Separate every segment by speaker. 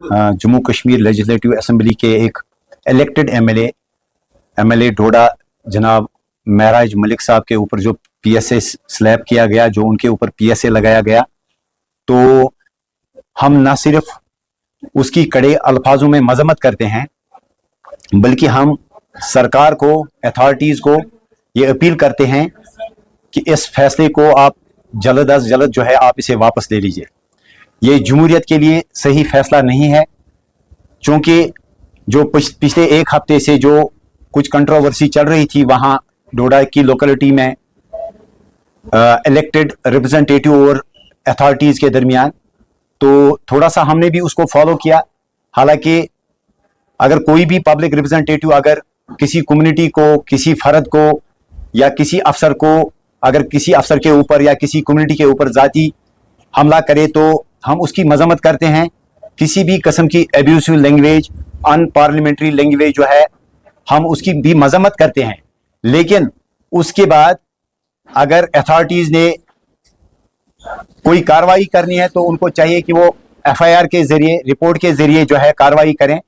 Speaker 1: Jammu Kashmir legislative assembly के एक elected MLA डोडा जनाब महराज मलिक साहब के ऊपर जो पीएसए स्लैब किया गया, जो उनके ऊपर पीएसए लगाया गया, तो हम ना सिर्फ उसकी कड़े अल्फाजों में मजम्मत करते हैं, बल्कि हम सरकार को, अथॉरिटीज को ये अपील करते हैं कि इस फैसले को आप जल्द अज जल्द जो है आप इसे वापस ले लीजिए। ये जमहूरियत के लिए सही फैसला नहीं है, क्योंकि जो पिछले एक हफ्ते से जो कुछ कंट्रोवर्सी चल रही थी वहां डोडा की लोकेलिटी में इलेक्टेड रिप्रेजेंटेटिव और अथॉरिटीज के दरमियान, तो थोड़ा सा हमने भी उसको फॉलो किया। हालांकि अगर कोई भी पब्लिक रिप्रेजेंटेटिव अगर किसी कम्युनिटी को, किसी फर्द को या किसी अफसर को, अगर किसी अफसर के ऊपर या किसी कम्युनिटी के ऊपर जाती हमला करे, तो हम उसकी मजम्मत करते हैं। किसी भी किस्म की एब्यूसिव लैंग्वेज, अनपार्लियामेंट्री लैंग्वेज जो है, हम उसकी भी मजम्मत करते हैं। लेकिन उसके बाद अगर अथॉरिटीज ने कोई कार्रवाई करनी है तो उनको चाहिए कि वो एफआईआर के जरिए, रिपोर्ट के जरिए जो है कार्रवाई करें।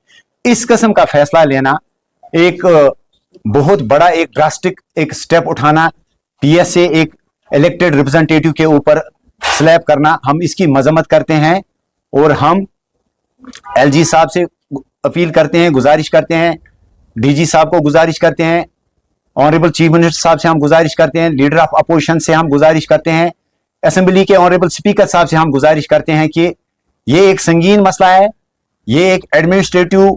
Speaker 1: इस किस्म का फैसला लेना एक बहुत बड़ा, एक ड्रास्टिक एक स्टेप उठाना, पीएसए एक इलेक्टेड रिप्रेजेंटेटिव के ऊपर स्लैब करना, हम इसकी मजम्मत करते हैं। और हम एलजी साहब से अपील करते हैं, गुजारिश करते हैं, डीजी साहब को गुजारिश करते हैं, ऑनरेबल चीफ मिनिस्टर साहब से हम गुजारिश करते हैं, लीडर ऑफ अपोजिशन से हम गुजारिश करते हैं, असेंबली के ऑनरेबल स्पीकर साहब से हम गुजारिश करते हैं कि ये एक संगीन मसला है। ये एक एडमिनिस्ट्रेटिव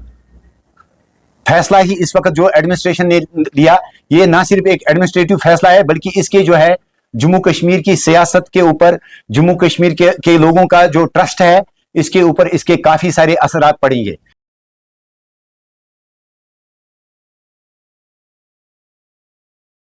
Speaker 1: फैसला ही इस वक्त जो एडमिनिस्ट्रेशन ने लिया, ये ना सिर्फ एक एडमिनिस्ट्रेटिव फैसला है, बल्कि इसके जो है जम्मू कश्मीर की सियासत के ऊपर, जम्मू कश्मीर के लोगों का जो ट्रस्ट है, इसके ऊपर इसके काफी सारे असरात पड़ेंगे।